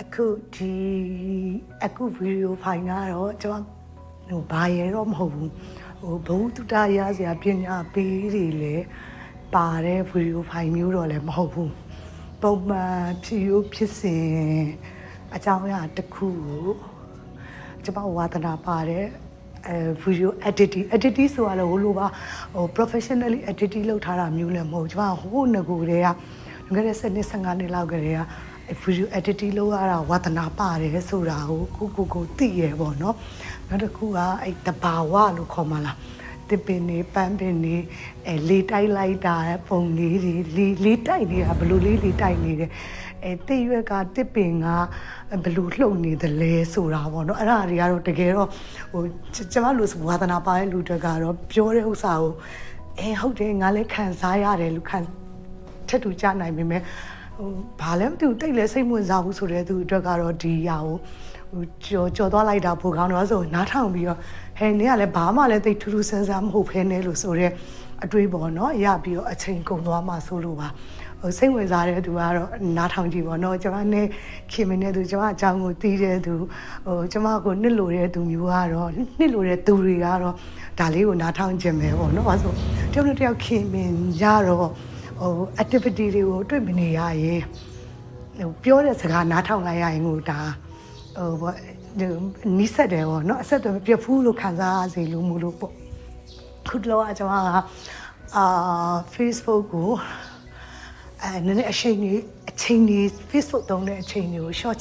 အခုဒီအခုဗီဒီယိုဖိုင်ကတော့ကျွန်တော်ဘာရဲတော့မဟုတ်ဘူးဘုသူတရစရာပညာပေးတွေလည်းပါတဲ့ဗီဒီယိုဖိုင်မျိုးတော့လည်းမဟုတ်ဘူးပုံမှန်ဖြစ်စဉ်အကြောင်းအရာတစ်ခုကိုကျွန်တော်ဝါသနာပါတဲ့video editing ဆိုတာလည်းဟိုလိုပါprofessionally editing လုပ်ထားတာမျိုးလည်းမဟုတ်ကျွန်တော်ဟိုငကိုတွေကငယ်တဲ့7နှစ်15နှစ်လောက်ကတည်းကvideo editing လုပ်ရတာဝါသနာပါတယ်ဆိုတာကိုသိရပေါ့နော်နောက်တစ်ခုကအဲ့တဘာဝလို့ခေါ်မှလားတစ်ပင်နေပန်းပင်နေလေတိုက်လိုက်တာပုံလေးတွေလေတိုက်နေတာဘလို့လေတိုက်နေတယ်တိရွက်ကတစ်ပင်ကဘလို့လှုပ်နေတယ်လဲဆိုတာပေါ့နော်အဲ့ဒါတွေကတော့တကယ်တော့ကျမလို့ဝါသနာပါတဲ့လူတွေကတော့ပြောတဲ့ဥစ္စာကိုဟုတ်တယ်ငါလည်းခံစားရတယ်လို့ထက်တူကြနိုင်ပေမဲ့ဘာလဲမသိဘူးတိတ်လဲစိတ်ဝင်စားဘူးဆိုတဲ့သူအတွက်ကတော့ဒီအရာကိုကြော်သွားလိုက်တာပိုကောင်းတော့ဆိုနားထောင်ပြီးတော့ဟဲ့နင်ကလည်းဘာမှလည်းတိတ်ထူးထူးဆန်းဆန်းမဟုတ်ဖဲနဲ့လို့ဆိုတဲ့အတွေးပေါ့နော်ရပြီးတော့အချိန်ကုန်သွားမှဆိုလို့ပါစိတ်ဝင်စားတဲ့သူကတော့နားထောင်ကြည့်ပေါ့နော်ကျွန်မနဲ့ခင်မင်းနဲ့သူကျွန်မအကြောင်းကိုသိတဲ့သူကျွန်မကိုနှစ်လိုတဲ့သူမျိုးကတော့နှစ်လိုတဲ့သူတွေကတော့ဒါလေးကိုနားထောင်ခြင်းပဲပေါ့နော်အဲဆိုတယောက်ခင်မင်းရတော့activity တွေကိုတွေ့မနေရရင်ပြောတဲ့စကားနားထောင်လိုက်ရရင်ကိုဒါနီးစက်တယ်ပေါ့နော်အဆက်အသွယ်မပြတ်ဘူးလို့ခံစားစေလို့မလို့ပေါ့ခုတလောကကျွန်မကFacebook ကိုနည်းနည်းအချိန်ကြီး Facebook သုံးတဲ့အချိန်တွေကို short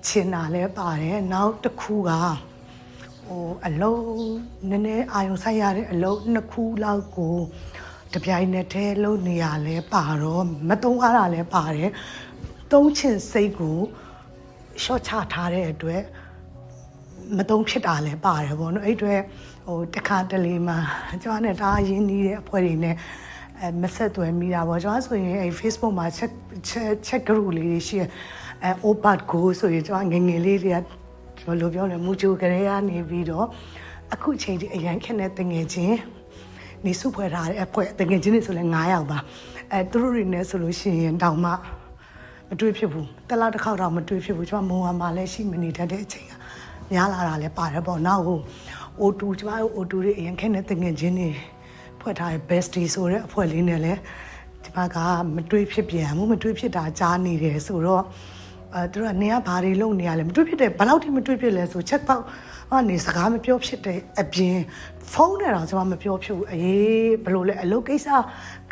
ချင်တာလည်းပါတယ်နောက်တစ်ခုကအလုံးနည်းနည်းအာရုံစိုက်ရတဲ့အလုံးနှစ်ခုလောက်ကိုတပြိုင်နက်တည်းလုပ်နေရလဲပါတော့မတုံးအားတာလဲပါတယ်သုံးချင်စိတ်ကို short ချထားတဲ့အတွက်မတုံးဖြစ်တာလဲပါတယ်ပေါ့နော်အဲ့အတွက်တခါတလေမှာကျွန်တော်နဲ့ဒါရင်းနှီးတဲ့အဖွဲ့တွေနဲ့မဆက်သွယ်မိတာပေါ့ကျွန်တော်ဆိုရင်Facebook မှာ check group လေးတွေရှိopat go ဆိုရင်ကျွန်တော်ငယ်လေးတွေကဘယ်လိုပြောလဲမူချိုကလေးကနေပြီးတော့အခုချိန်ဒီအရန်ခက်တဲ့တငယ်ချင်းနေစုဖွဲ့ထားတဲ့အဖွဲ့တကယ်ချင်းနေဆိုလဲ9ယောက်ပါသူတို့တွေနဲ့ဆိုလို့ရှိရင်တောင်မှမတွေ့ဖြစ်ဘူးတလားတစ်ခေါက်တော့မတွေ့ဖြစ်ဘူးကျွန်မမုံဝါမှာလည်းရှိမနေတတ်တဲ့အချိန်ကများလာတာလည်းပါတယ်ပေါ့နောက်O2 ကျွန်မတို့ O2 တွေအရင်ခက်တဲ့တကယ်ချင်းနေဖွဲ့ထားတဲ့ bestie ဆိုတဲ့အဖွဲ့လေးနဲ့လည်းဒီဘက်ကမတွေ့ဖြစ်ပြန်ဘူးမတွေ့ဖြစ်တာကြားနေတယ်ဆိုတော့သူတို့ကနေကဘာတွေလုပ်နေရလဲမတွေ့ဖြစ်တယ်ဘယ်လောက်ထိမတွေ့ဖြစ်လဲဆိုချက်ပေါက်ကနေစကားမပြောဖြစ်တဲ့အပြင်ဖုန်းနဲ့တော့ကျွန်မမပြောဖြစ်ဘူးအေးဘယ်လိုလဲအလုပ်ကိစ္စ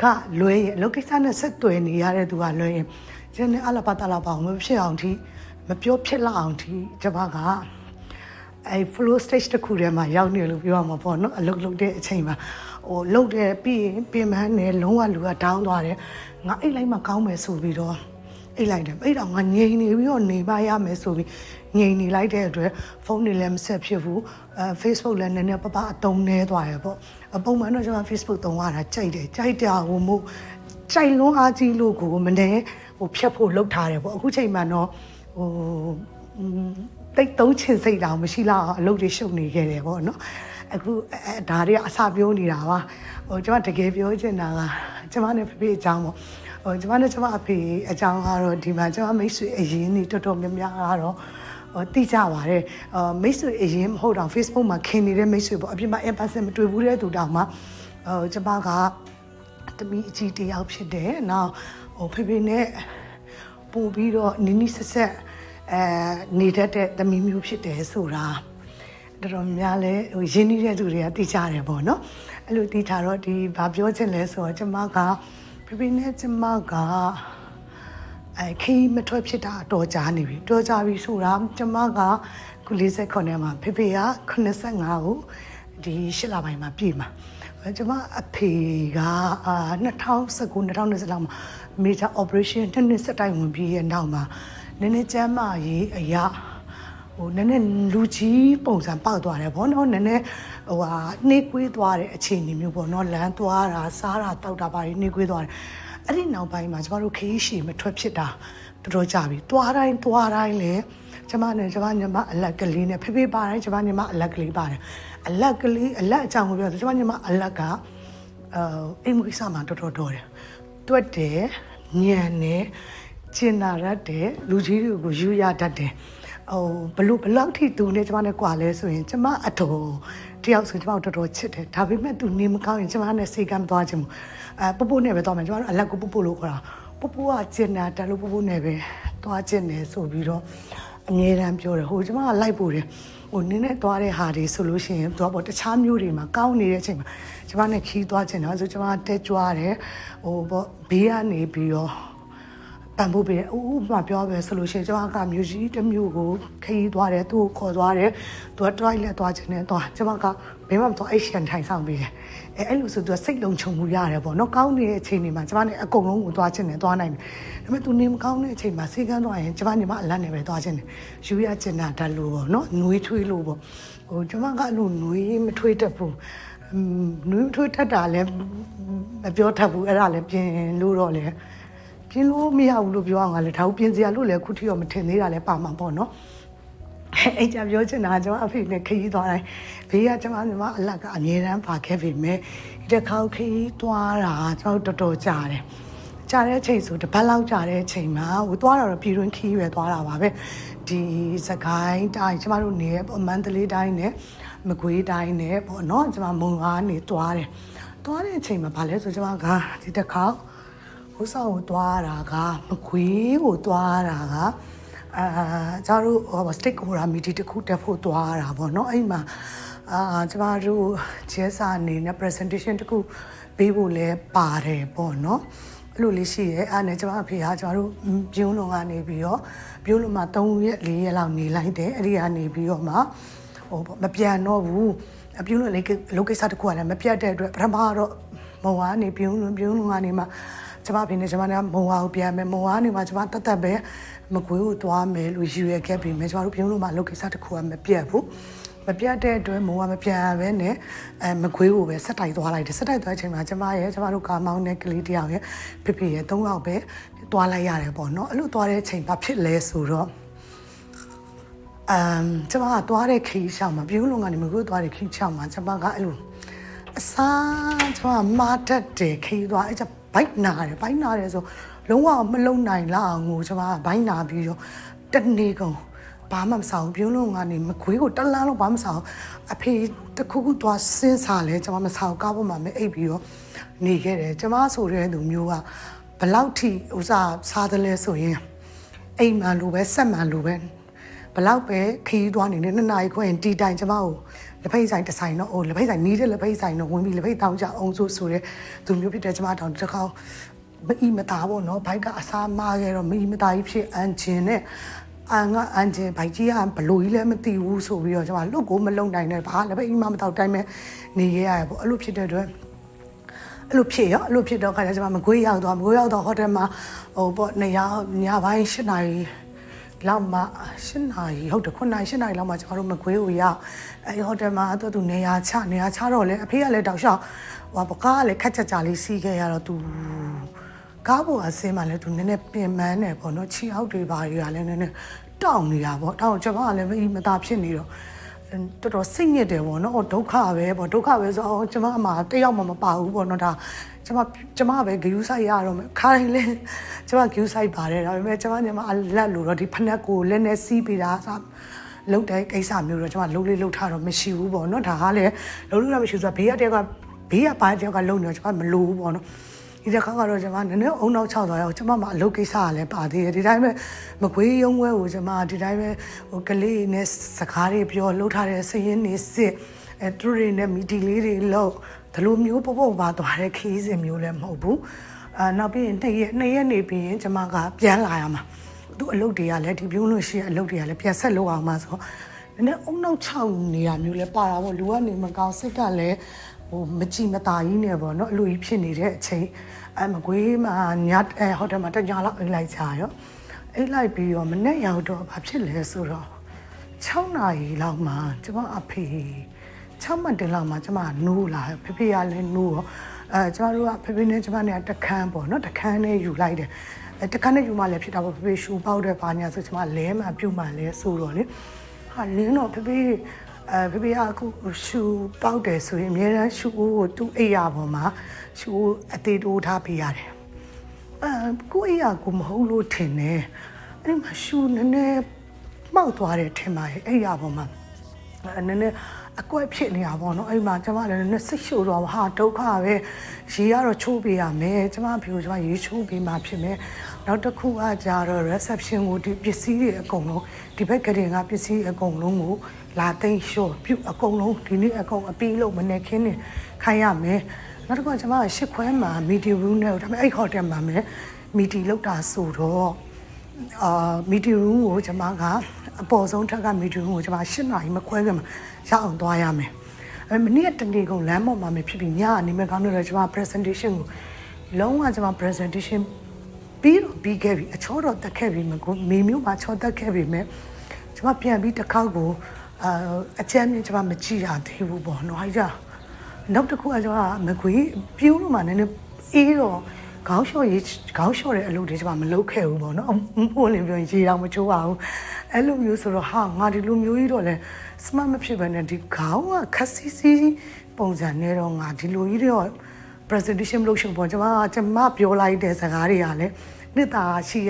ကလွဲရင်အလုပ်ကိစ္စနဲ့ဆက်သွယ်နေရတဲ့သူကလွဲရင်ကျန်တဲ့အလားပါတလားပါမဖြစ်အောင်ထိမပြောဖြစ်လောက်အောင်ထိကျွန်မကflow stage တစ်ခုထဲမှာရောက်နေလို့ပြောရမှာပေါ့နော်အလုပ်လုပ်တဲ့အချိန်မှာလုပ်တဲ့ပြီးရင်ပြင်ပန်းနဲ့လုံးဝလူက down သွားတယ်ငါအိတ်လိုက်မှကောင်းမယ်ဆိုပြီးတော့အိတ်လိုက်တယ်အဲ့တော့ငါငြိမ်နေပြီးတော့နေပါရမယ်ဆိုပြီးငြိမ်နေလိုက်တဲ့အတွက်ဖုန်းတွေလည်းမဆက်ဖြစ်ဘူးFacebook လည်းနည်းနည်းပပအတုံးနေသွားရပေါ့ပုံမှန်တော့ကျွန်တော် Facebook သုံးရတာကြိုက်တယ်ကြိုက်တာဟိုမို့ကြိုက်လွန်းအားကြီးလို့ကိုမနေဖြတ်ဖို့လုပ်ထားတယ်ပေါ့အခုချိန်မှာတော့တိတ်သုံးချင်စိတ်တောင်မရှိလောက်အလုပ်တွေရှုပ်နေခဲ့တယ်ပေါ့နော်အခုဒါတွေကအစပြောနေတာပါကျွန်မတကယ်ပြောချင်တာကကျွန်မနဲ့ဖေဖေအကြောင်းပေါ့ကျွန်မနဲ့ကျွန်မအဖေအကြောင်းကတော့ဒီမှာကျွန်မမိတ်ဆွေအရင်နေတော်တော်များများကတော့သိကြပါတယ်မိတ်ဆွေအရင်မဟုတ်တော့ Facebook မှာခင်နေတဲ့မိတ်ဆွေပေါ့အပြင်မှာ in-person မတွေ့ဘူးတဲ့သူတောင်မှကျွန်မကတမီးအကြီးတယောက်ဖြစ်တယ်နောက်ဖေဖေနဲ့ပို့ပြီးတော့နီးနီးဆက်ဆက်နေတတ်တဲ့သမီးမျိုးဖြစ်တယ်ဆိုတာတော်တော်များလဲရင်းနှီးတဲ့သူတွေကသိကြတယ်ပေါ့နော်အဲ့လိုသိထားတော့ဒီဘာပြောချင်လဲဆိုတော့ကျမကဖေနဲ့ကျမကခီးမထွက်ဖြစ်တာတော်ကြာနေပြီတော်ကြာပြီဆိုတာကျမကခု49မှာဖေက85ကိုဒီ8လပိုင်းမှာပြည့်မှာကျမအဖေက2019 2020လောက်မှာ major operation နှစ်ဆက်တိုက်ဝင်ပြီးရဲ့နောက်မှာနည်းနည်းကျမ်းမာရေးအရာနည်းနည်းလူကြီးပုံစံပေါက်သွားတယ်ဗောနော်နည်းနည်းနှေးကွေးသွားတဲ့အခြေအနေမျိုးပေါ့နော်လမ်းသွားတာစားတာတောက်တာပါနှေးကွေးသွားတယ်အဲ့ဒီနောက်ပိုင်းမှာကျမတို့ခရီးရှည်မထွက်ဖြစ်တာတော်တော်ကြာပြီသွားတိုင်းလေကျမနဲ့ကျမညီမအလက်ကလေးနဲ့ဖေပါတိုင်းကျမညီမအလက်ကလေးပါတယ်အလက်ကလေးအလက်အကြောင်းကိုပြောဆိုကျမညီမအလက်ကအိမ်မကိစ္စမှာတော်တော်တယ်တွက်တယ်ညံတယ် ကျင်နာရတယ်လူကြီးတွေကိုယူရတတ်တယ်ဘလောက်ထိသူနဲ့ကျမနဲ့ကွာလဲဆိုရင်ကျမအတော်တယောက်ဆိုကျမတော်တော်ချစ်တယ်ဒါပေမဲ့သူနေမကောင်းရင်ကျမနဲ့စေကမ်းသွားခြင်းပပိုးနဲ့ပဲသွားမယ်ကျမတို့အလက်ကိုပပိုးလို့ခေါ်တာပပိုးကကျင်နာတယ်လို့ပပိုးနဲ့ပဲသွားခြင်းတယ်ဆိုပြီးတော့အမြဲတမ်းပြောတယ်ကျမကလိုက်ပို့တယ်နင်းနဲ့သွားတဲ့ဟာတွေဆိုလို့ရှိရင်သွားပေါ့တခြားမျိုးတွေမှာကောင်းနေတဲ့အချိန်မှာကျမနဲ့ခီးသွားခြင်းတော့ဆိုကျမတက်ကြွတယ်ဘေးကနေပြီးတော့ပန်ဖို့ပေးတယ်မှပြောပဲဆိုလို့ရှိရင်ကျမကမျိုးကြီးတစ်မျိုးကိုခရီးသွားတယ်သူ့ကိုခေါ်သွားတယ်သူက try လက်သွားခြင်းနဲ့သွားကျမကဘယ်မှမသွားအိတ်ရှန်ထိုင်ဆောင်ပေးတယ်အဲ့လိုဆိုသူကစိတ်လုံးချုံမှုရတယ်ပေါ့နော်ကောင်းနေတဲ့အချိန်တွေမှာကျမနဲ့အကုန်လုံးကိုသွားခြင်းနဲ့သွားနိုင်တယ်ဒါပေမဲ့သူနေမကောင်းတဲ့အချိန်မှာစေကန်းသွားရင်ကျမနေမှာအလတ်နဲ့ပဲသွားခြင်းနဲ့ယူရခြင်းတာတတ်လို့ပေါ့နော်နှွေးထွေးလို့ပေါ့ကျမကအဲ့လိုနှွေးမထွေးတတ်ဘူးနှွေးထွေးတတ်တာလည်းမပြောတတ်ဘူးအဲ့ဒါလည်းပြင်လို့တော့လည်းပြင်းလို့မရဘူးလို့ပြောအောင်ကလည်းဒါကိုပြင်စရာလို့လည်းခုထိတော့မထင်သေးတာလည်းပါမှာပေါ့နော်အဲ့ကြပြောချင်တာကျွန်မအဖေနဲ့ခရီးသွားတိုင်းဘေးကကျွန်မအလတ်ကအမြဲတမ်းပါခဲ့ပေမဲ့ဒီတစ်ခါခရီးသွားတာကျွန်တော်တော်ကြာတယ်ကြာတဲ့အချိန်ဆိုတစ်ပတ်လောက်ကြာတဲ့အချိန်မှာသွားတော့ပြည်တွင်းခရီးပဲသွားတာပါပဲဒီစကိုင်းတိုင်းကျွန်မတို့နေမန္တလေးတိုင်းနဲ့မကွေးတိုင်းနဲ့ပေါ့နော်ကျွန်မမုံကားနေသွားတဲ့အချိန်မှာဗာလဲဆိုကျွန်မကဒီတစ်ခါဟိုဆောင်ကိုသွားတာကမကွေးကိုသွားတာကကျတို့စတစ်ကိုရာမီတီတစ်ခုတက်ဖို့သွားတာပေါ့နော်အဲ့မှာကျမတို့ဂျဲစာအနေနဲ့ presentation တစ်ခုပေးဖို့လဲပါတယ်ပေါ့နော်အဲ့လိုလေးရှိရဲအဲ့နဲ့ကျမအဖေကကျမတို့ပြိုးလုံကနေပြီးတော့ပြိုးလုံမှာ3ရက်4ရက်လောက်နေလိုက်တယ်အဲ့ဒီကနေပြီးတော့မှမပြန်တော့ဘူးပြိုးလုံလေးလောကိစ္စတစ်ခုကလည်းမပြတ်တဲ့အတွက်ပထမတော့မုံကနေပြိုးလုံကနေမှကျမအဖေနဲ့ကျမနဲ့မုံဝါကိုပြန်မယ်မုံဝါနေမှာကျမတတ်ပဲမကွေးကိုသွားမယ်လို့ရည်ရွယ်ခဲ့ပြီးမယ်ကျမတို့ပြုံးလို့မှလုပ်ကိစ္စတစ်ခုကမပြတ်ဘူးမပြတ်တဲ့အတွက်မုံဝါမပြန်ပဲနဲ့မကွေးကိုပဲဆက်တိုက်သွားလိုက်တယ်ဆက်တိုက်သွားချိန်မှာကျမတို့ကားမောင်းတဲ့ကလေးတယောက်ရဲ့ဖေရဲ့3ယောက်ပဲသွားလိုက်ရတယ်ပေါ့နော်အဲ့လိုသွားတဲ့အချိန်ဘာဖြစ်လဲဆိုတော့ကျမကသွားတဲ့ခီးရှောင်းမှာပြုံးလုံးကနေမကွေးသွားတဲ့ခီးရှောင်းမှာကျမကအဲ့လိုအစားကျမမာတတ်တယ်ခီးသွားအဲ့ကျဘိုက်နာတယ်ဆိုလုံးဝမလုံနိုင်လောက်အောင်ကိုကျွန်မဘိုင်းနာပြီးတော့တနေကုန်ဘာမှမဆောင်ပြုံးလုံးကနေမခွေးကိုတလန်းလုံးဘာမှမဆောင်အဖေတခုခုသွားစဉ်းစားလဲကျွန်မမဆောင်ကားပေါ်မှာမအိပ်ပြီးတော့နေခဲ့တယ်ကျွန်မဆိုတဲ့သူမျိုးကဘလောက်ထိဥစားစားတယ်လဲဆိုရင်အိမ်မှန်လိုပဲဆက်မှန်လိုပဲဘလောက်ပဲခရီးသွားနေနဲ့2နာရီခွဲရင်တီတိုင်ကျွန်မကိုလက်ဖိတ်ဆိုင်တစ်ဆိုင်တော့လက်ဖိတ်ဆိုင်နီးတဲ့လက်ဖိတ်ဆိုင်တော့ဝင်ပြီးလက်ဖိတ်တောင်းကြအောင်ဆိုတဲ့သူမျိုးဖြစ်တဲ့ကျွန်မတောင်းတစ်ခါမအီမသားပေါ့နော်ဘိုက်ကအစားမားခဲ့တော့မအီမသားကြီးဖြစ်အန်ဂျင်နဲ့အန်ဂျင်ဘိုက်ကြီးကဘလို့ကြီးလည်းမသိဘူးဆိုပြီးတော့ကျွန်မလွတ်ကိုမလုံနိုင်တဲ့ဘာလည်းပဲအီမမတော့တိုင်းမဲ့နေရရပေါ့အဲ့လိုဖြစ်တဲ့အတွက်အဲ့လိုဖြစ်တော့ခါကျကျွန်မမကွေးရောက်တော့ဟိုတယ်မှာပေါ့နေရညပိုင်း7နာရီလောက်မှ8နာရီဟုတ်တယ်9နာရီ10နာရီလောက်မှကျွန်တော်တို့မကွေးကိုရောက်အဲ့ဟိုတယ်မှာသူနေရာချတော့လေအဖေကလည်းတောက်လျှောက်ပကားကလည်းခက်ချက်ကြလေးစီးခဲ့ရတော့သူကားပေါ်အစင်းမှလည်းသူနည်းနည်းပြင်ပန်းတယ်ပေါ့နော်ခြေအောက်တွေပါတွေကလည်းနည်းနည်းတောင်းနေတာပေါ့တောင်းကျွန်တော်ကလည်းမသားဖြစ်နေတော့တော်တော်စိတ်ညစ်တယ်ပေါ့နော်ဒုက္ခပဲဆိုတော့ကျွန်မအမတယောက်မှမပါဘူးပေါ့နော်ဒါကျွန်မပဲဂယူးဆိုင်ရတော့မယ်ခါတိုင်းလဲကျွန်မဂယူးဆိုင်ပါတယ်ဒါပေမဲ့ကျွန်မညမအလက်လို့တော့ဒီဖနက်ကိုလည်းနဲ့စီးပေးတာလုတ်တဲ့ကိစ္စမျိုးတော့ကျွန်မလှုပ်ထားတော့မရှိဘူးပေါ့နော်ဒါကလည်းလှုပ်လို့မရှိဆိုတော့ဘေးကဘာတယောက်ကလုံနေတော့ကျွန်မမလိုဘူးပေါ့နော်ဒီတစ်ခါကတော့ကျွန်မနည်းနည်းအုံနောက်6သွားရအောင်ကျွန်မမှအလုပ်ကိစ္စကလည်းပါသေးတယ်ဒီတိုင်းပဲမကွေးရုံးဝဲကိုကျွန်မဒီတိုင်းပဲကလေးနဲ့စကားတွေပြောလှုပ်ထားတဲ့စရင်နေစစ်သူတွေနဲ့မီတီလေးတွေလှုပ်ဒီလိုမျိုးပေါ့ပါသွားတဲ့ခီးစင်မျိုးလည်းမဟုတ်ဘူးနောက်ပြီးရင်2ရက်နေပြီးရင်ကျွန်မကပြန်လာရမှာသူအလုပ်တွေကလည်းဒီပြုံးလို့ရှိရအလုပ်တွေကလည်းပြန်ဆက်လုပ်အောင်မှာဆိုနည်းနည်းအုံနောက်6နေရမျိုးလည်းပါတာပေါ့လူကနေမကောင်းစိတ်ကလည်းမကြည်မသာကြီးနေပေါ့နော်အလိုကြီးဖြစ်နေတဲ့အချိန်မကွေးမှာညဟိုတယ်မှာတညလောက်အိတ်လိုက်ကြရောအိတ်လိုက်ပြီးတော့မနေ့ရောက်တော့ဘာဖြစ်လဲဆိုတော့6နာရီလောက်မှာကျွန်မအဖေ6မှတ်တင်လောက်မှာကျွန်မနိုးလာဖေကလည်းနိုးရောကျွန်တော်တို့ကဖေနဲ့ကျွန်မနဲ့တခန်းပေါ့နော်တခန်းနဲ့ယူလိုက်တယ်တခန်းနဲ့ယူမှလည်းဖြစ်တာပေါ့ဖေရှူပေါက်တဲ့ဘာညာဆိုကျွန်မလဲမှပြုတ်မှလဲဆိုတော့လေဟာလင်းတော့ဖေကအခုရှူပေါက်တယ်ဆိုရင်အများအားရှူကိုသူ့အိယာပေါ်မှာရှူအသေးတိုးထားပေးရတယ် ကိုအိယာကိုမဟုတ်လို့ထင်တယ်အဲ့မှာရှူနည်းနည်းမှောက်သွားတယ်ထင်ပါရဲ့အိယာပေါ်မှာနည်းနည်းအကွက်ဖြစ်နေတာပေါ့နော်အဲ့မှာကျမလည်းနည်းနည်းစိတ်ရှုပ်တော့ဟာဒုက္ခပဲရေကတော့ချိုးပေးရမယ်ကျမဖြူကျမရေချိုးပေးမှဖြစ်မယ်နောက်တစ်ခုကကြတော့ reception ကိုဒီပစ္စည်းတွေအကုန်လုံးဒီဘက်ကတည်းကပစ္စည်းအကုန်လုံးကိုလာသိမ်းလျှော့ပြုတ်အကုန်လုံးဒီနေ့အကုန်အပြီးလို့မနေခင်းနေခိုင်းရမယ်နောက်တစ်ခုကကျမက8ခွဲမှာ meeting room နဲ့ဒါပေမဲ့အဲ့ hotel မှာမယ် meeting လုပ်တာဆိုတော့meeting room ကိုကျမကအပေါ်ဆုံးထက်က meeting room ကိုကျမ8နာရီမခွဲခင်မှာရအောင်သွားရမယ်မနေ့တနေ့ကုန်လမ်းပေါ်မှာဖြစ်ပြီးညအနေနဲ့ကောင်းတော့ကျမ presentation ကိုလုံးဝကျမ presentation ပြီးခဲ့ပြီအချောတော်တက်ခဲ့ပြီမကိုမေမျိုးမှာချောတက်ခဲ့ပြီမဲ့ကျမပြန်ပြီးတစ်ခေါက်ကိုအချမ်းမြင်ကျမမကြည့်ရသေးဘူးပေါ့နော်ဟာနောက်တစ်ခုကကျမမကွေးပြိုးလို့မှနည်းနည်းအေးတော့ခေါင်းလျှော့တဲ့အလုပ်တွေကျမမလုပ်ခဲ့ဘူးပေါ့နော်ဘိုးလင်းပြောရင်ရေတောင်မချိုးပါဘူးအဲ့လိုမျိုးဆိုတော့ဟာငါဒီလိုမျိုးကြီးတော့လဲ smart မဖြစ်ဘဲနဲ့ဒီခေါင်းကခက်စီစီပုံစံနဲ့တော့ငါဒီလိုကြီးတော့ presentation လုပ်ရှင်ပေါ့ကျမပြောလိုက်တဲ့စကားတွေကလည်းနှစ်သာရှိ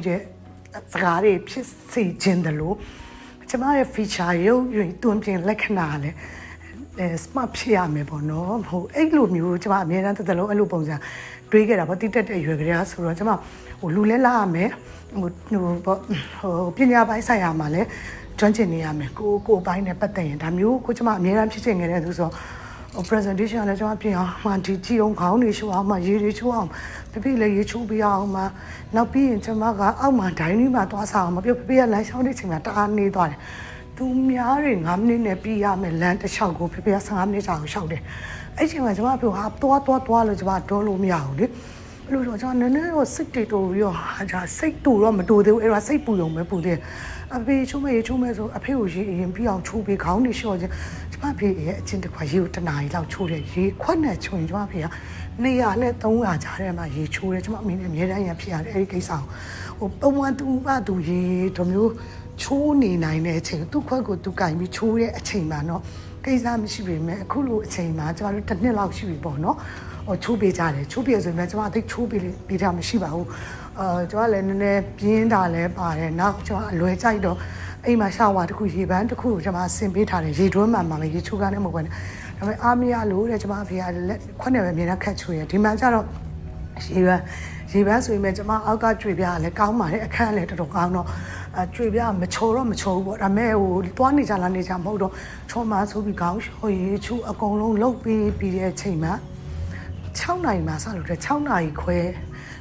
တဲ့စကားတွေဖြစ်စေခြင်းတလို့ကျမရဲ့ feature ရုပ်ရွေတွင်ပြင်လက္ခဏာလည်းsmart ဖြစ်ရမယ်ပေါ့နော်ဟိုအဲ့လိုမျိုးကျမအများအားတစ်လုံးအဲ့လိုပုံစံတွေးခဲ့တာပေါ့တိတက်တဲ့အရွယ်ကလေးဆိုတော့ကျမဟိုလူလဲလာရမယ်ဟိုပညာပိုင်းဆိုင်ရာမှာလည်းကျွမ်းကျင်နေရမယ်ကိုပိုင်းနဲ့ပတ်သက်ရင်ဒါမျိုးကိုကျမအများအားဖြစ်ချင်ခဲ့တဲ့သူဆိုတော့ presentation လည်းကျွန်မပြင်အောင်မှဒီကြည့်အောင်ခေါင်းတွေချိုးအောင်မှရေတွေချိုးအောင်ဖေလည်းရေချိုးပေးအောင်မှနောက်ပြီးရင်ကျွန်မကအောက်မှာဒိုင်းလေးမှာသွားစားအောင်မပြောဖေကလမ်းလျှောက်တဲ့ချိန်မှာတအားနေသွားတယ်သူများတွေ9မိနစ်နဲ့ပြီးရမယ်လမ်းတစ်လျှောက်ကိုဖေက15မိနစ်ကြာကိုလျှောက်တယ်အဲ့ချိန်မှာကျွန်မပြောဟာသွားလို့ကျွန်မတွန်းလို့မရဘူးလေအဲ့လိုတော့ကျွန်တော်နည်းနည်းတော့စိတ်တူပြီးတော့ဟာစိတ်တူတော့မတူသေးဘူးအဲ့ဒါစိတ်ပူရုံပဲပူသေးအဖေချိုးမယ်ဆိုအဖေကိုရေရင်ပြီးအောင်ချိုးပေးခေါင်းတွေလျှော့ခြင်းကျမဖေရဲ့အချင်းတစ်ခွက်ရေကိုတနားရီလောက်ချိုးတယ်ရေခွက်နဲ့ချိုးရင်ကျမဖေက200နဲ့300ကြားထဲမှာရေချိုးတယ်ကျမအမေနဲ့အများတန်းရဖြစ်ရတယ်အဲ့ဒီကိစ္စကိုဟိုပုံမှန်သူရေတို့မျိုးချိုးနေနိုင်တဲ့အချိန်သူ့ခွက်ကိုသူကင်ပြီးချိုးတဲ့အချိန်မှာတော့ကိစ္စမရှိပေမဲ့အခုလိုအချိန်မှာကျမတို့တစ်နှစ်လောက်ရှိပြီပေါ့နော်ဟိုချိုးပေးကြတယ်ချိုးပေးဆိုရင်ကျမအသိချိုးပေးတာမရှိပါဘူးကျမလည်းနည်းနည်းပြင်းတာလည်းပါတယ်နောက်ကျမအလွယ်ကြိုက်တော့အိမ်မှာရှာဝါတစ်ခုရေပန်းတစ်ခုကိုကျမဆင်ပေးထားတယ်ရေတွင်းမှလည်းရေချိုးကားနဲ့မဟုတ်ဘူးဒါပေမဲ့အားမရလို့တဲ့ကျမအဖေကလက်ခွက်နဲ့ပဲအမြဲတမ်းခတ်ချိုးရဒီမှာကျတော့ရေပန်းဆိုရင်ကျမအောက်ကကြွေပြားလည်းကောင်းပါတယ်အခန်းလည်းတော်တော်ကောင်းတော့ကြွေပြားမချော်ဘူးပေါ့ဒါပေမဲ့ဟိုသွားနေကြလားနေကြမဟုတ်တော့ချော်မှဆိုပြီးခေါင်းလျှော်ရေချိုးအကုန်လုံးလုတ်ပြီးတဲ့အချိန်မှာ6နာရီမှစလို့တဲ့6နာရီခွ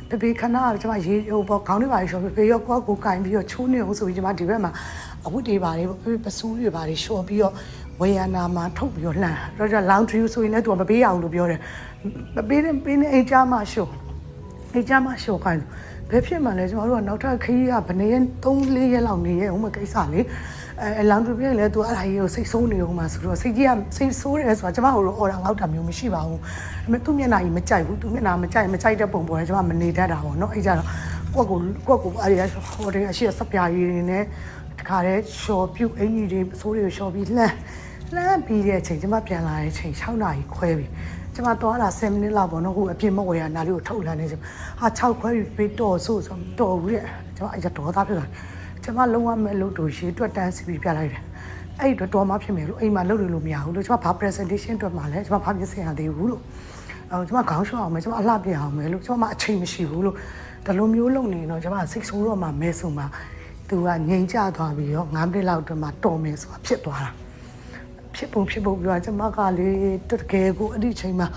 ဲပေခဏကျမရေဟိုပေါ့ခေါင်းတွေပါလျှော်ပေရောကိုကင်ပြီးတော့ချိုးနေအောင်ဆိုပြီးကျမဒီဘက်မှာအဝတ်တွေပါတယ်ပစူးတွေပါတယ်လျှော်ပြီးတော့ဝေယနာမှာထုတ်ပြီးတော့လှန်တော့ laundry ဆိုရင်လည်းသူကမပေးရအောင်လို့ပြောတယ်မပေးနေအိမ်ကြမှာလျှော်ခိုင်းဘယ်ဖြစ်မှလဲကျွန်တော်တို့ကနောက်ထပ်ခရီးကဘယ်နှစ်ရက်3-4ရက်လောက်နေရအောင်မကိစ္စလေlaundry ပြည့်လဲသူအဲ့ဒါကြီးကိုစိတ်ဆိုးနေအောင်မှာဆိုတော့စိတ်ကြီးကစိတ်ဆိုးတယ်ဆိုတာကျွန်မတို့ order လောက်တာမျိုးမရှိပါဘူးဒါပေမဲ့သူ့မျက်နှာကြီးမကြိုက်ဘူးသူမျက်နှာမကြိုက်တဲ့ပုံပေါ်လဲကျွန်မမနေတတ်တာပေါ့နော်အဲ့ကြတော့ကိုယ့်ကိုအဲ့ဒီဟိုတဲ့အရှိစပျားကြီးတွေနဲ့တခါတည်းရှော်ပြုတ်အင်ကြီးတွေဆိုးတွေကိုရှော်ပြီးလှမ်းပြီးတဲ့အချိန်ကျွန်မပြန်လာတဲ့အချိန်6နာရီခွဲပြီကျွန်မသွားတာ7မိနစ်လောက်ပေါ့နော်ဟိုအပြင်မဝယ်ရနားလေးကိုထုတ်လှမ်းနေစဟာ6ခွဲပြီးတော်ဆိုတော်ဘူးတဲ့ကျွန်မအဲ့ဒေါသဖြစ်သွားကျွန်မလုံးဝမဲ့လို့တို့ရေတွက်တန်းစီပြီးပြလိုက်တယ်အဲ့ဒီတော်မှဖြစ်မယ်လို့အိမ်မှာလုပ်လို့မရဘူးလို့ကျွန်မဘာ presentation အတွက်မှလည်းကျွန်မဘာပြင်ဆင်ရသေးဘူးလို့ကျွန်မခေါင်းလျှော့အောင်မယ်ကျွန်မအလှပြအောင်မယ်လို့ကျွန်မအချိန်မရှိဘူးလို့ဒီလိုမျိုးလုပ်နေတော့ကျွန်မစိတ်ဆိုးတော့မှမဲဆုံမှာသူကငြိမ်ကျသွားပြီးတော့9မိနစ်လောက်အတွင်းမှာတော်မယ်ဆိုတာဖြစ်သွားတာဖြစ်ပုံပြောကျွန်မကလေတကယ်ကိုအဲ့ဒီအချိန်မှာ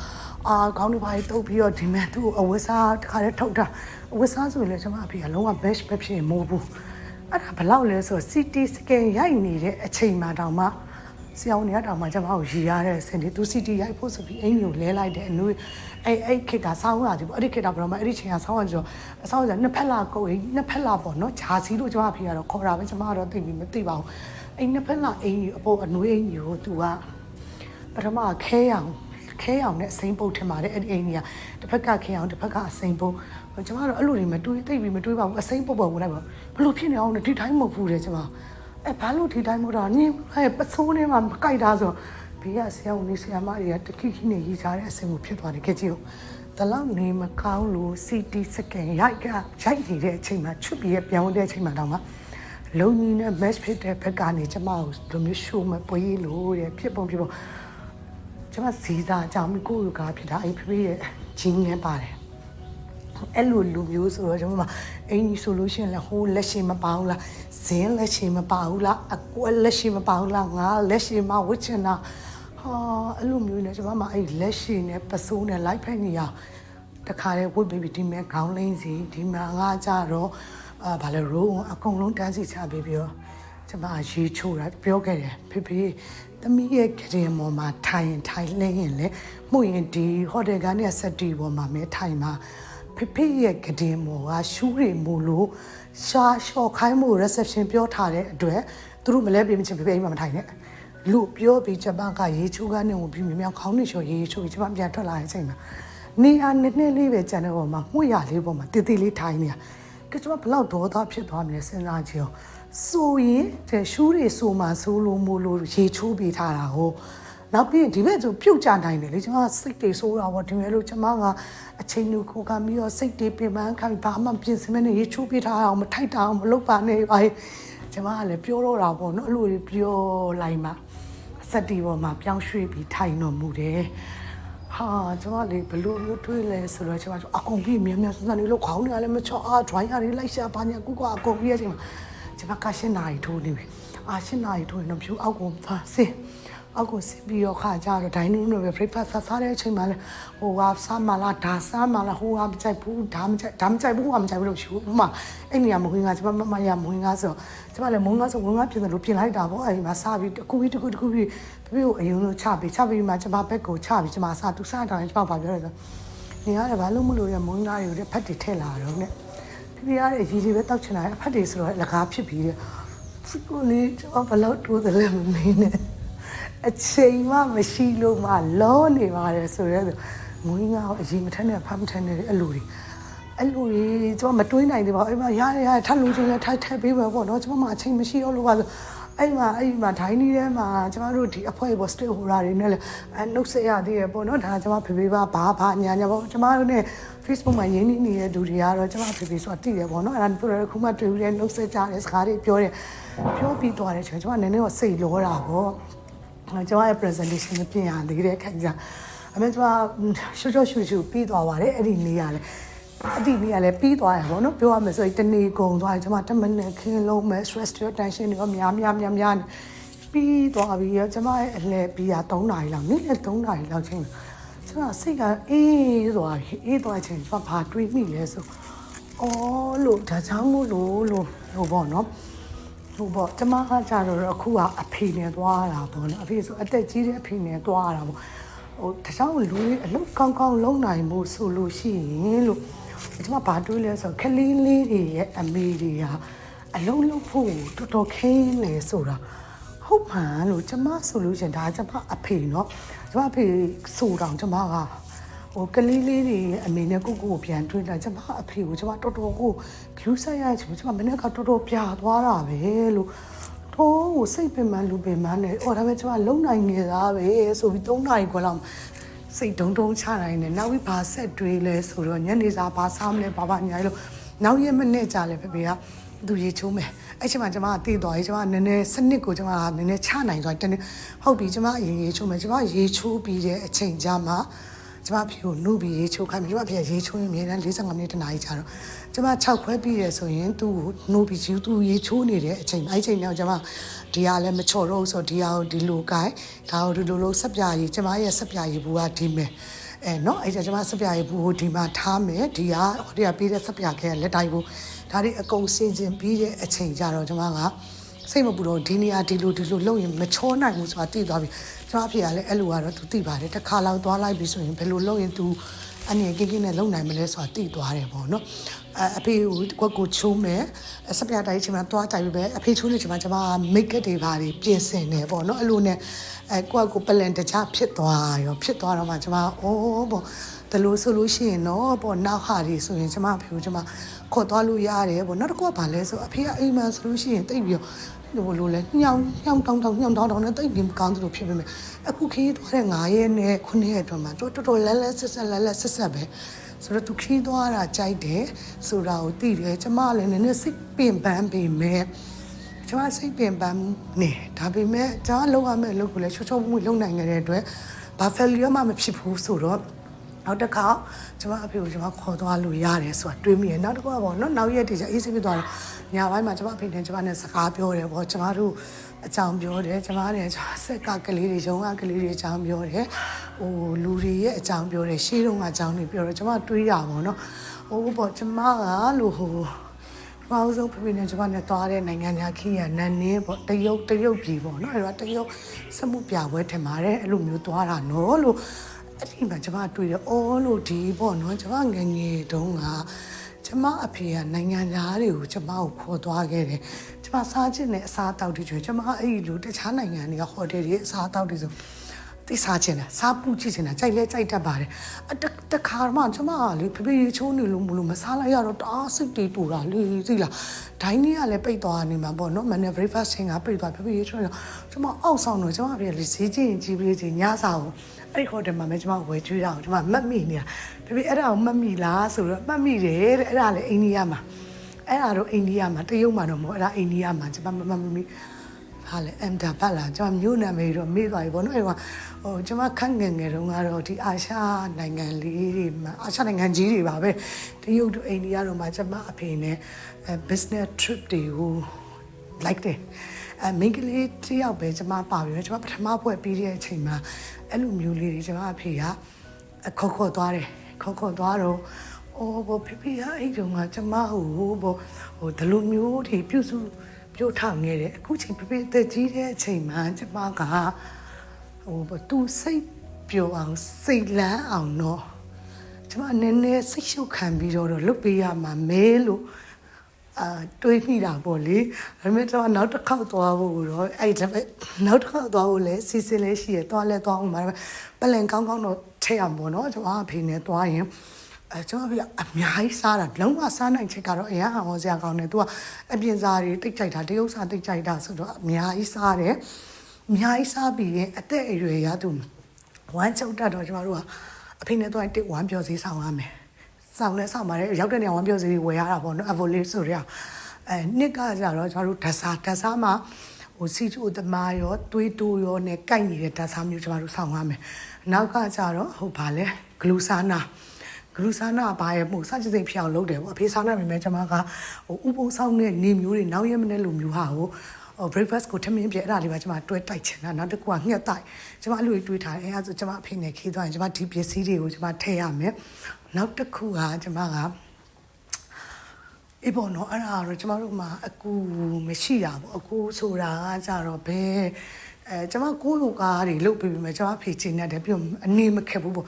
ခေါင်းတွေပါတုပ်ပြီးတော့ဒီမဲ့သူ့အဝတ်စားတခါတည်းထုတ်တာအဝတ်စားဆိုရင်လည်းကျွန်မအဖေကလုံးဝ best ပဲဖြစ်မိုးဘူးအဲ့ဒါဘလောက်လဲဆိုတော့ CT scan ရိုက်နေတဲ့အချိန်မှာတောင်မှဆရာဝန်တွေကတောင်မှကျွန်မကိုရည်ရတဲ့ဆင်ဒီသူ CT ရိုက်ဖို့ဆိုပြီးအင်ကြီးကိုလဲလိုက်တဲ့အနွေးအဲ့ခေတ်ကဆောင်းရသည်ပေါ့အဲ့ဒီခေတ်ကဘယ်တော့မှအဲ့ဒီချိန်ကဆောင်းရဆိုအဆောင်းရနှစ်ဖက်လာကုတ်နှစ်ဖက်လာပေါ့နော်ဂျာစီလို့ကျွန်မအဖေကတော့ခေါ်တာပဲကျွန်မကတော့သိပြီးမသိပါဘူးအဲ့နှစ်ဖက်လာအင်ကြီးအပေါ်အနွေးအင်ကြီးကိုသူကပထမခဲအောင်နဲ့အစိမ်းပုတ်ထင်ပါတယ်အဲ့ဒီအင်ကြီးကတစ်ဖက်ကခဲအောင်တစ်ဖက်ကအစိမ်းပုတ်ကျွန်မတို့အဲ့လိုတွေမတွေးသိပြီးမတွေးပါဘူးအစိမ်းပုတ်လိုက်ပါဘလို့ဖြစ်နေအောင်ဒီတိုင်းမဟုတ်ဘူးလေကျွန်မဘာလို့ဒီတိုင်းမဟုတ်တာနင်းပစိုးနေမှာမကြိုက်တာဆိုဘေးကဆရာဝန်ကြီးဆရာမတွေကတခိခိနဲ့ရေးစားတဲ့အစိမ်းကိုဖြစ်သွားတယ်ခဲ့ကြည့်ဦး တလောက်နေမကောင်းလို့ CT စကန်ရိုက်နေတဲ့အချိန်မှာချွတ်ပြီးပြောင်းတဲ့အချိန်မှာတော့မှလုံကြီးနဲ့ match ဖြစ်တဲ့ဘက်ကနေကျမကိုလိုမျိုး show မပွေးလို့တဲ့ဖြစ်ပုံကျမစီစာကြောင့်ကိုယ့်ကဖြစ်တာအဲ့ဖေဖေရဲ့ဂျင်းနဲ့ပါတယ်အဲ့လိုလူမျိုးဆိုတော့ကျွန်မအင်းကြီးဆိုလို့ရှိရင်လည်းဟိုလက်ရှိမပါဘူးလားဇင်းလက်ရှိမပါဘူးလားအကွက်လက်ရှိမပါဘူးလားငါလက်ရှိမဝစ်ချင်တာဟာအဲ့လိုမျိုးနဲ့ကျွန်မအဲ့လက်ရှိနဲ့ပစိုးနဲ့ live ဖိုင်နေရတခါတည်းဝတ်ပြီးဒီမဲ့ခေါင်းလင်းစီဒီမှာငါကြတော့ဘာလဲရိုးအကုန်လုံးတန်းစီချပေးပြီးတော့ကျွန်မရေချိုးတာပြောခဲ့တယ်ဖေဖေသမီးရဲ့ကရင်ပေါ်မှာထိုင်လင်းရင်လေမှုရင်ဒီဟိုတယ်ကနေဆက်တီပေါ်မှာမဲထိုင်မှာဖေဖေရဲ့ကတင်မော်ကရှူးတွေမို့လို့ရှာလျှော်ခိုင်းမှု reception ပြောထားတဲ့အတွက်သူတို့မလဲပြေးမချင်းဖေဖေအိမ်မှာမထိုင်နဲ့လူပြောပြီးကျမကရေချိုးကနေဝင်ပြီးမြောင်ခေါင်းနေလျှော်ရေချိုးပြီးကျမပြန်ထွက်လာတဲ့အချိန်မှာနေရာနည်းနည်းလေးပဲကျန်တဲ့ပေါ်မှာမှုရလေးပေါ်မှာတည်တည်လေးထိုင်နေတာကကျမဘလောက်ဒေါသဖြစ်သွားမလဲစဉ်းစားကြည့်အောင်ဆိုရင်တဲ့ရှူးတွေဆိုမှဆိုလို့မို့လို့ရေချိုးပေးထားတာကိုနောက်ပြီးဒီဘက်ဆိုပြုတ်ကြနိုင်တယ်လေကျမစိတ်တွေဆိုးတာပေါ့ဒီမဲ့လို့ကျမကအချိန်လူကိုကပြီးတော့စိတ်တွေပြင်ပန်းခိုင်းဘာမှပြင်စမနေရေချိုးပေးထားအောင်မထိုက်တာအောင်မလုပ်ပါနဲ့ဘာကျမကလည်းပြောတော့တာပေါ့နော်အဲ့လိုပြောလိုက်မှစက်တီပေါ်မှာပြောင်းရွှေ့ပြီးထိုင်တော်မူတယ်ဟာကျမလေးဘလို့မျိုးတွေးလဲဆိုတော့ကျမအကုန်ပြီးမြန်မြန်စစနေလို့ခေါင်းနေရလဲမချောအား dry ရလေးလိုက်ရှာပါညာကူကအကုန်ပြီးရချိန်မှာကျမက8နာရီထိုးနေပြီ8နာရီထိုးရင်တော့ဖြူအောက်ကိုဖာစင်အောက်ကိုဆင်းပြီးတော့ခါကြတော့ dining room နဲ့ breakfast စားတဲ့အချိန်မှာလဲဟိုကစားမလားဒါစားမလားဟိုကမကြိုက်ဘူးဒါမကြိုက်ဘူးဟိုကမကြိုက်ဘူးလို့ရှိဘူးဥမာအဲ့နေရာမဝင်ကကျမမရမဝင်ကဆိုကျမလည်းမဝင်ကဆိုဝင်ကပြင်တယ်လို့ပြင်လိုက်တာပေါ့အဲ့ဒီမှာစားပြီးတစ်ခုပြီးဖေဖေကိုအရင်ဆုံးချပြီးမှကျမဘက်ကိုချပြီးကျမစားသူစားတော့ကျမဘာပြောလဲဆိုနေရတယ်ဘာလို့မလို့ရမုန်းသားတွေကိုဖတ်တွေထည့်လာတော့နဲ့ဖေဖေရတဲ့ရည်ကြီးပဲတောက်ချင်တာအဖတ်တွေဆိုတော့လကားဖြစ်ပြီးတဲ့ကိုလေးကျမဘလောက်တိုးတယ်လဲမမင်းနဲ့အချိန်မှမရှိလို့မှလောနေပါတယ်ဆိုရဲမွေးငါ့ကိုအရင်မထက်နဲ့ဖမ်းမထက်နဲ့အဲ့လိုကြီးကျွန်မမတွေးနိုင်သေးပါဘူးအဲ့မှာရထပ်လို့ချင်းလဲထိုက်ထက်ပေးမယ်ပေါ့နော်ကျွန်မအချိန်မရှိတော့လို့ပါဆိုအဲ့မှာဒိုင်းနီးထဲမှာကျွန်တော်တို့ဒီအဖွဲပေါ့ state holder တွေနဲ့လည်းနှုတ်ဆက်ရသေးရပေါ့နော်ဒါကျွန်မဖေဖေဘာညာပေါ့ကျွန်မတို့ ਨੇ Facebook မှာရင်းနှီးနေတဲ့လူတွေကတော့ကျွန်မဖေဖေဆိုတာသိတယ်ပေါ့နော်အဲ့ဒါတို့လည်းခုမှတွေ့ပြီးနှုတ်ဆက်ကြတဲ့စကားတွေပြောပြီးသွားတယ်ကျွန်မနည်းနည်းတော့စိတ်လောတာပေါ့ကျွန်မရဲ့ presentation မပြင်ရသေးတဲ့ခိုင်စားအမေကျွန်မရှူပြီးသွားပါတယ်အဲ့ဒီနေ့ကလည်းပြီးသွားရပါတော့နော်ပြောရမယ်ဆိုရင်တနေ့ကုန်သွားတယ်ကျွန်မ10မိနစ်ခင်းလုံးမဲ့ stress တွေ tension တွေများပြီးသွားပြီရကျွန်မရဲ့အလဲပြီးရ3နာရီလောက်နေ့လည်း3နာရီလောက်ချင်းကျွန်မစိတ်ကအေးသွားချင်းကျွန်မဘာတွေးမိလဲဆိုလို့ဒါကြောင့်မို့လို့ဟိုပေါ့နော်ကျမကကြတော့အခုကအဖေနဲ့သွားတာပေါ့နော်အဖေဆိုအသက်ကြီးတဲ့အဖေနဲ့သွားတာပေါ့တခြားလူတွေအလုပ်ကောင်းလုပ်နိုင်ဖို့ဆိုလို့ရှိရင်လို့ကျမဘာတွေးလဲဆိုခလေးလေးတွေရဲ့အမေတွေကအလုံးလုံးဖို့တော်တော်ခင်းနေဆိုတာဟုတ်မှန်လို့ကျမဆိုလို့ရှင်ဒါကျမအဖေเนาะကျမအဖေဆိုတောင်ကျမကကလေးလေးတွေအမေနဲ့ကိုပြန်တွေ့လာကျမအဖေကိုကျမတော်တော်ကိုဂရုစိုက်ရချင်ကျမမနေ့ကတော်တော်ပြာသွားတာပဲလို့တော့စိတ်ပင်မလူပင်မနဲ့ဒါပဲကျမလုံနိုင်နေတာပဲဆိုပြီး3နာရီခွဲလောက်စိတ်ဒုံချနိုင်တယ်နောက်ပြီးဘာဆက်တွေးလဲဆိုတော့ညနေစာဘာစားမလဲဘာညာလို့နောက်ရက်မနေ့ကြာလဲဖေဖေကသူရေချိုးမယ်အဲ့ချိန်မှာကျမကတည်သွားရေးကျမနည်းနည်းစနစ်ကိုကျမကနည်းနည်းချနိုင်သွားတယ်ဟုတ်ပြီကျမအရင်ရေချိုးမယ်ကျမရေချိုးပြီးတဲ့အချိန်ကြာမှကျမဖေကိုနှုတ်ပြီးရေချိုးခိုင်းမယ်ကျမဖေရေချိုးရင်အများတန်း45မိနစ်တနာရီကြာတော့ကျမ6ခွဲပြီးရဆိုရင်သူ့ကိုနှုတ်ပြီးသူရေချိုးနေတဲ့အချိန်အဲ့ချိန်တော့ကျမဒီဟာလည်းမချော်တော့ဆိုဒီဟာကိုဒီလိုကိုင်းဒါကိုဒီလိုဆက်ပြရေးကျမရဲ့ဆက်ပြရေးဘူးကဒီမယ်နော်အဲ့ကျမဆက်ပြရေးဘူးကိုဒီမှာထားမယ်ဒီကပေးတဲ့ဆက်ပြခဲလက်တိုင်းဘူးဒါတွေအကုန်စင်ကျင်ပြီးတဲ့အချိန်ကြတော့ကျမကစိတ်မပူတော့ဒီနေရာဒီလိုလုပ်ရင်မချောနိုင်ဘူးဆိုတာသိသွားပြီကျမအဖေကလည်းအဲ့လိုကတော့သူသိပါတယ်တစ်ခါလောက်သွားလိုက်ပြီဆိုရင်ဘယ်လိုလုပ်ရင်သူအနေကင်းနဲ့လုံနိုင်မလဲဆိုတာသိသွားတယ်ပေါ့နော်အဖေကိုချိုးမယ်စပျာတိုင်းချိန်မှာသွားကြိုက်ပြီပဲအဖေချိုးနေချိန်မှာကျမမိတ်ကပ်တွေပါတွေပြင်ဆင်နေပေါ့နော်အဲ့လိုနဲ့ကိုပလန်တခြားဖြစ်သွားတော့မှကျမပေါ့ ဒါလို့ဆိုလို့ရှိရင်တော့ပေါ့နောက်ဟာတွေဆိုရင်ကျမအဖေကိုကျမခေါ်သွားလို့ရတယ်ပေါ့နောက်တစ်ခုကဘာလဲဆိုအဖေကအိမ်မှာဆိုလို့ရှိရင်တိတ်ပြီးတော့ဘလို့လဲညောင်းတောင်းနဲ့တိတ်ပြီးမကောင်းသလိုဖြစ်ပေမဲ့အခုခရီးသွားတဲ့9ရက်နဲ့9ရက်အတွင်းမှာတော်တော်လဲဆက်ဆက်ပဲဆိုတော့သူခရီးသွားတာကြိုက်တယ်ဆိုတာကိုသိတယ်ကျမလည်းနည်းနည်းစိတ်ပင်ပန်းပေမဲ့ကျမစိတ်ပင်ပန်းနေဒါပေမဲ့ကျမလောက်ရမယ့်အလုပ်ကိုလည်းချောချောမွေ့လုပ်နိုင်ခဲ့တဲ့အတွက်ဘာဖယ်လီရောမှမဖြစ်ဘူးဆိုတော့နောက်တစ်ခါကျမအဖေကိုကျမခေါ်သွားလို့ရတယ်ဆိုတာတွေးမိတယ်နောက်တစ်ခါပေါ့နော်နောက်ရက်တည်းကျအေးဆေးဖြစ်သွားတယ်ညပိုင်းမှာကျမအဖေနဲ့ကျမနဲ့စကားပြောတယ်ပေါ့ကျမတို့အကြောင်းပြောတယ်ကျမနဲ့ဆက်ကကလေးတွေရုံးကကလေးတွေအကြောင်းပြောတယ်ဟိုလူတွေရဲ့အကြောင်းပြောတယ်ရှေးတုန်းကအကြောင်းတွေပြောတော့ကျမတွေးတာပေါ့နော်ဟိုပေါ့ကျမကလို့ဟိုဘာလို့ဆိုဖေနဲ့ကျမနဲ့သွားတဲ့နိုင်ငံခြားခီးရနန်းနင်းပေါ့တရုတ်ပြည်ပေါ့နော်အဲ့တော့တရုတ်စမှုပြပွဲထင်ပါတယ်အဲ့လိုမျိုးသွားတာနော်လို့အဲ့ဒီမှာကျမတွေ့တယ်အော်လို့ဒီပေါ့နော်ကျမငငယ်တုန်းကကျမအဖေကနိုင်ငံသားတွေကိုကျမကိုခေါ်သွားခဲ့တယ်ကျမစားချင်တဲ့အစားအသောက်တွေကျွေးကျမအဲ့ဒီလိုတခြားနိုင်ငံတွေကဟိုတယ်တွေအစားအသောက်တွေဆိုသိစားချင်တာစားပူကြည့်ချင်တာကြိုက်လဲကြိုက်တတ်ပါတယ်တခါမှကျမကလေဖေချိုးနေလို့မလို့မစားလိုက်ရတော့တအားစိတ်တွေတူတာလေသိလားဒိုင်းကြီးကလည်းပိတ်သွားနေမှာပေါ့နော်မနေ့ breakfast ချင်းကပိတ်သွားဖေချိုးတော့ကျမအောက်ဆောင်တော့ကျမဖေလေဈေးချင်းကြီးပြီးချင်းညစားကိုအဲ့ဒီဟိုတယ်မှာပဲကျမဝယ်ကျွေးတာကိုကျမမှတ်မိနေတာဖေအဲ့ဒါကိုမှတ်မိလားဆိုတော့မှတ်မိတယ်တဲ့အဲ့ဒါလည်းအိန္ဒိယမှာအဲ့ဒါတော့အိန္ဒိယမှာတရုတ်မှာတော့မဟုတ်အဲ့ဒါအိန္ဒိယမှာကျမမမိဟာလေအမ်ဒါပတ်လာကျွန်မမျိုးနာမည်တော့မေ့သွားပြီပေါ့နော်အဲ့ကဟိုကျွန်မခန့်ငယ်ငယ်တုန်းကတော့ဒီအာရှနိုင်ငံလေးတွေမှာအာရှနိုင်ငံကြီးတွေပါပဲတရုတ်တို့အိန္ဒိယတို့မှာကျွန်မအဖေနဲ့ business trip တွေကို like တယ်မိန်းကလေးတယောက်ပဲကျွန်မပါပြီကျွန်မပထမပွဲပြီးတဲ့အချိန်မှာအဲ့လိုမျိုးလေးတွေကျွန်မအဖေကခေါ်သွားတယ်ခေါ်သွားတော့အော်ဘောဖေကအဲ့တုန်းကကျွန်မဟိုဒီလိုမျိုးတွေပြုစုပြို့ထောင်နေတယ်အခုချိန်ဖေအသက်ကြီးတဲ့အချိန်မှာကျမကသူစိတ်ပျော်အောင်စိတ်လန်းအောင်တော့ကျမနည်းနည်းစိတ်ရှုပ်ခံပြီးတော့လွတ်ပေးရမှာမဲလို့တွေးမိတာပေါ့လေဒါပေမဲ့ကျမနောက်တစ်ခေါက်သွားဖို့တော့အဲ့ဒါပဲနောက်တစ်ခေါက်သွားဖို့လဲစီစဉ်လဲရှိရသွားလဲသွားအောင်ပါပလန်ကောင်းတော့ထည့်အောင်ပေါ့နော်ကျမအဖေနဲ့သွားရင်ကျွန်တော်ကအများကြီးစားတာလုံးဝစားနိုင်ချက်ကတော့အရင်ဟောစရာကောင်းတယ်သူကအပြင်စားတွေတိတ်ကြိုက်တာတရုတ်စားတိတ်ကြိုက်တာဆိုတော့အများကြီးစားတယ်အများကြီးစားပြီးရင်အသက်အရွယ်ရသူဝမ်းချုပ်တတ်တော့ကျွန်တော်တို့ကအဖေနဲ့တော့တစ်ဝမ်းပြောစည်းဆောင်ရမယ်ဆောင်လဲဆောင်ပါတယ်ရောက်တဲ့နေရာဝမ်းပြောစည်းတွေဝယ်ရတာပေါ့နော်အဗိုလေးဆိုတော့နှစ်ကကြတော့ကျွန်တော်တို့ဓာတ်မှာဟိုစီချိုတမားရောတွေးတိုးရောနဲ့ကိုက်နေတဲ့ဓာတ်စားမျိုးကျွန်တော်တို့ဆောင်ရမယ်နောက်ကကြတော့ဟိုဗာလဲဂလူဆာနာဘာရဲ့ပို့စကြစိမ်ဖြစ်အောင်လုပ်တယ်ပေါ့အဖေဆောင်နိုင်ပြီမဲ့ကျွန်မကဟိုဥပုံဆောင်တဲ့နေမျိုးတွေနောက်ရက်မနေ့လိုမျိုးဟာကိုbreakfast ကိုထမင်းပြအဲ့ဒါလေးပါကျွန်မတွဲတိုက်ချင်တာနောက်တစ်ခုကငှက်တိုက်ကျွန်မအဲ့လိုတွေးထားတယ်အဲဒါဆိုကျွန်မအဖေနဲ့ခီးသွားရင်ကျွန်မဒီပစ္စည်းတွေကိုကျွန်မထည့်ရမယ်နောက်တစ်ခုကကျွန်မကအေးပေါ့နော်အဲ့ဒါတော့ကျွန်မတို့မှာအကူမရှိတာပေါ့အကူဆိုတာကကြတော့ဘယ်ကျွန်မကိုယ်လိုကားတွေလုတ်ပြီးပြီမဲ့ကျွန်မဖေချင်တတ်တယ်ပြီးတော့အနေမခက်ဘူးပေါ့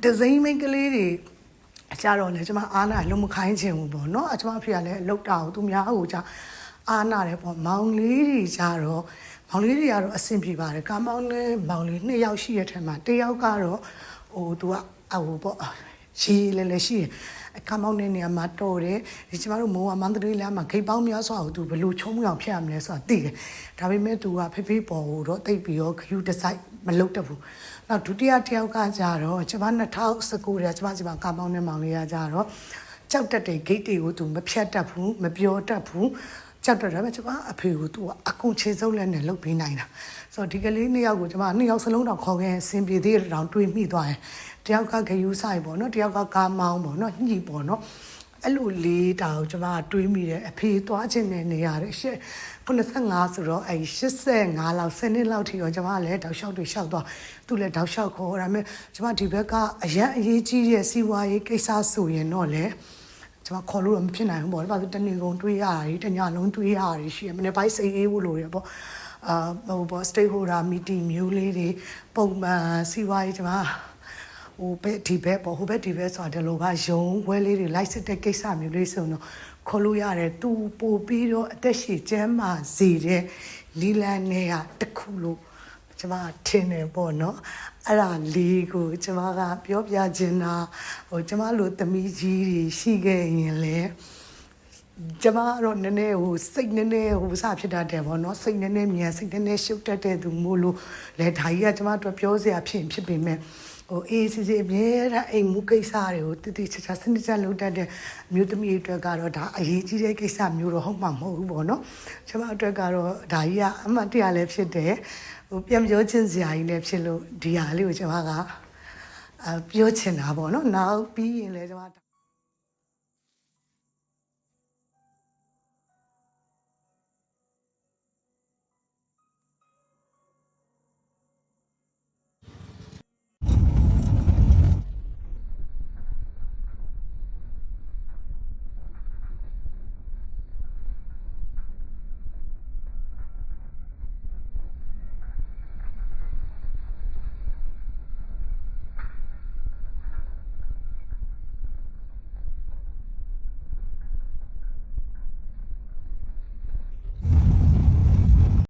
ဒီဇိမ်းမိန်းကလေးတွေကြတော့လေကျွန်မအားနာလုံးမခိုင်းချင်ဘူးပေါ့နော်ကျွန်မအဖေကလည်းလုတ်တာကိုသူများဟိုကြအားနာတယ်ပေါ့မောင်လေးတွေကြတော့မောင်လေးတွေကတော့အဆင်ပြေပါတယ်ကားမောင်လေးမောင်လေး2ယောက်ရှိတဲ့ထဲမှာ1ယောက်ကတော့ဟိုသူကဟိုပေါ့ရှိလဲရှိတယ်ကားမောင်လေးနေရာမှာတော်တယ်ဒီကျမတို့မိုးကမန္တလေးလမ်းမှာဂိတ်ပေါင်းများစွာကိုသူဘယ်လိုချုံးမှုအောင်ဖျက်ရမလဲဆိုတာသိတယ်ဒါပေမဲ့သူကဖေးပေါ်ကိုတော့တိတ်ပြီးတော့ခ ्यू တစ်စိုက်မလုပ်တတ်ဘူးနောက်ဒုတိယတစ်ယောက်ကကြတော့ကျမ2019ကျမစီမကားမောင်နဲ့မောင်လေးကကြတော့ကြောက်တတ်တဲ့ဂိတ်တွေကိုသူမဖြတ်တတ်ဘူးမပြောတတ်ဘူးကြောက်တတ်တယ်ကျမအဖေကိုသူကအကုန်ခြေစုပ်လက်နဲ့လုပ်ပေးနိုင်တာဆိုတော့ဒီကလေး2ယောက်ကိုကျမ2ယောက်စလုံးတော့ခေါ်ခဲ့အဆင်ပြေသေးတယ်တောင်တွေးမိသွားတယ်တယောက်ကဂယူဆိုင်ပေါ့နော်တယောက်ကကားမောင်းပေါ့နော်ညှိပေါ့နော်အဲ့လိုလေးတောင်ကျမတွေးမိတယ်အဖေသွားခြင်းနဲ့နေရတယ်85ဆိုတော့အဲ့85လောက်10နှစ်လောက်ထိရောကျမလည်းတောက်လျှောက်တွေလျှောက်သွားသူလည်းတောက်လျှောက်ခေါ်ဒါပေမဲ့ကျမဒီဘက်ကအရင်အရေးကြီးတဲ့စီဝါရေးကိစ္စဆိုရင်တော့လေကျမခေါ်လို့တော့မဖြစ်နိုင်ဘူးပေါ့ဒါပေမဲ့တနေ့ကုန်တွေးရတာတညလုံးတွေးရတာရှိရမနေ့ပိုင်းစိတ်အေးဖို့လိုရပေါ့ဟိုပေါ့ stakeholder meeting မျိုးလေးတွေပုံမှန်စီဝါရေးကျမဟိုဘက်ဒီဘက်ပေါ့ဟိုဘက်ဒီဘက်ဆိုတာဒီလိုကယုံဝဲလေးတွေလိုက်စစ်တဲ့ကိစ္စမျိုးလေးဆိုတော့ခေါ်လို့ရတယ်သူပို့ပြီးတော့အသက်ရှည်ကျန်းမာစေတဲ့လီလန်နဲ့တခုလို့ ကျမထင်တယ်ပေါ့နော်အဲ့ဒါလေးကိုကျမကပြောပြချင်တာကျမလိုသမီးကြီးတွေရှိခဲ့ရင်လေကျမကတော့နည်းနည်းစိတ်နည်းနည်းစဖြစ်တတ်တယ်ပေါ့နော်စိတ်နည်းနည်းမြန်စိတ်နည်းနည်းရှုပ်တတ်တဲ့သူမို့လို့လေဒါကြီးကကျမတို့ပြောစရာဖြစ်ပေမဲ့အေးစီအမြဲတမ်းအိမ်မှုကိစ္စတွေကိုတတိချာချာစနစ်ကျလုပ်တတ်တဲ့မျိုးသမီးတွေအတွက်ကတော့ဒါအရေးကြီးတဲ့ကိစ္စမျိုးတော့ဟုတ်မှာမဟုတ်ဘူးပေါ့နော်ကျမအတွက်ကတော့ဒါကြီးကအမှတ်တရလည်းဖြစ်တယ်ပြန်ပြောချင်စရာကြီးလည်းဖြစ်လို့ဒီဟာလေးကိုကျမကပြောချင်တာပေါ့နော်နောက်ပြီးရင်လည်းကျမ